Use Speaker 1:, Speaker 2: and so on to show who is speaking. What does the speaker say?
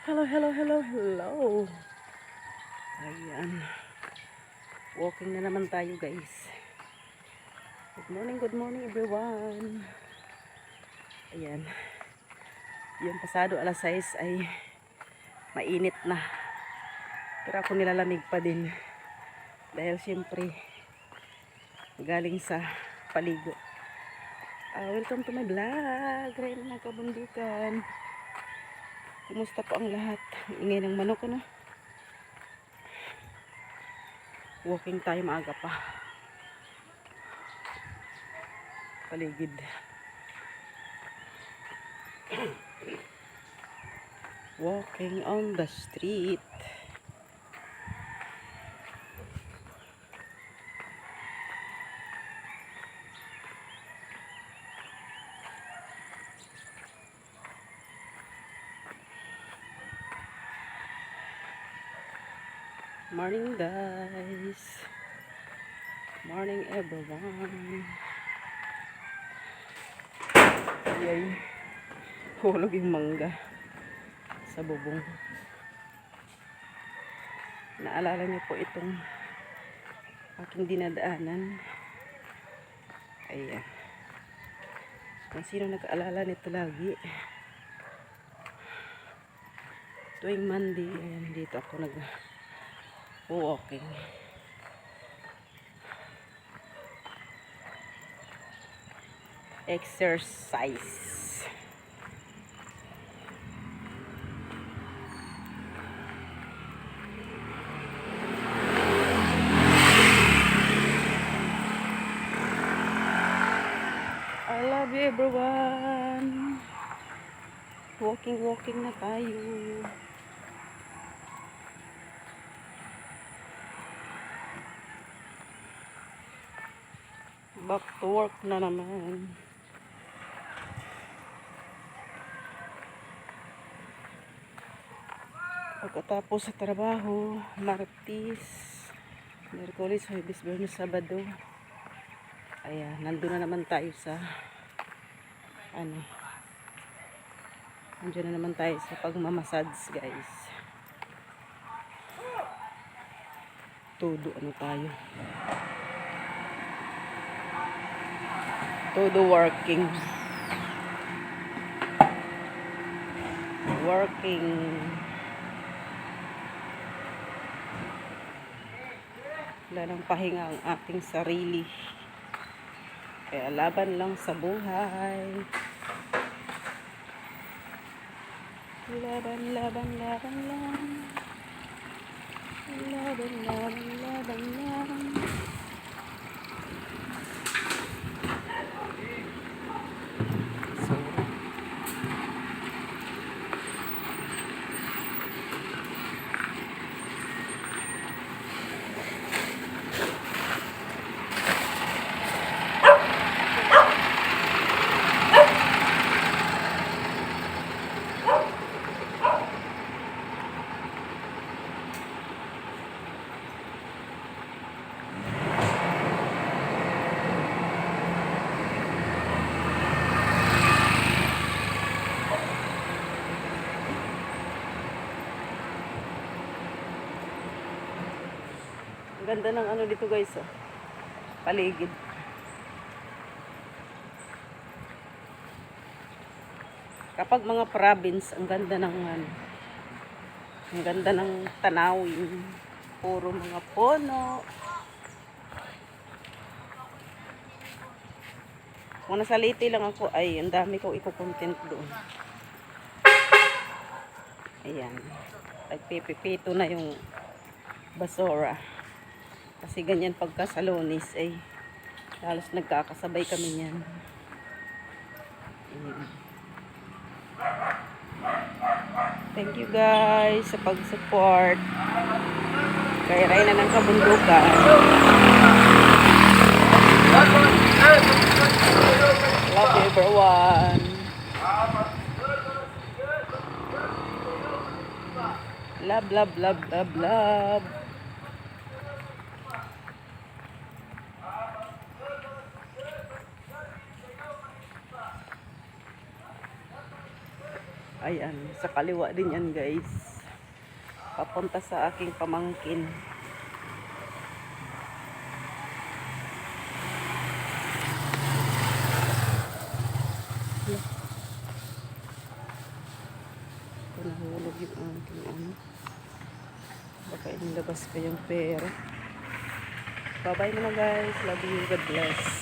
Speaker 1: Hello, hello, hello, hello. Ayan. Walking na naman tayo, guys. Good morning everyone. Ayan. Yung pasado alas 6 ay mainit na. Pero ako nilalamig pa din. Dahil siyempre, galing sa paligo. Welcome to my vlog. Reyna ng Kabundukan. Kumusta po ang lahat? Ingay ng manok, ano? Walking tayo maaga pa. Paligid. Walking on the street. Morning, guys. Morning everyone. Yay. Hulog yung mangga sa bubong. Naalala niyo po itong aking dinadaanan. Ayan. Kung sino nag-aalala nito lagi. Tuwing Monday, ayan, dito ako nag-walking. Exercise. I love you everyone. Walking na tayo. Back to work na naman. Pagkatapos sa trabaho, Martes, Miyerkules, Huwebes, Biyernes, Sabado. Ayan, nandun na naman tayo sa nandiyan na naman tayo sa pagmamasads, guys. Todo tayo. Todo working. Wala nang pahinga ang ating sarili. Kaya laban lang sa buhay. Laban lang. Laban lang. Ganda ng ano dito, guys, oh. Paligid. Kapag mga province, ang ganda ng ang ganda ng tanawin. Puro mga puno. Kung nasa Leyte lang ako, ay ang dami kong iko-content doon. Ayan. Nagpipipito na yung basura. Kasi ganyan pagka sa Lunes ay halos nagkakasabay kami niyan. Thank you guys sa pag-support kay Reyna ng Kabundukan. Love you everyone. Love. Ayan. Ayan, sa kaliwa din yan guys. Papunta sa aking pamangkin. Ito nahulog yung aking ano. Baka inilabas ko yung pera. Bye-bye na guys. Love you. God bless.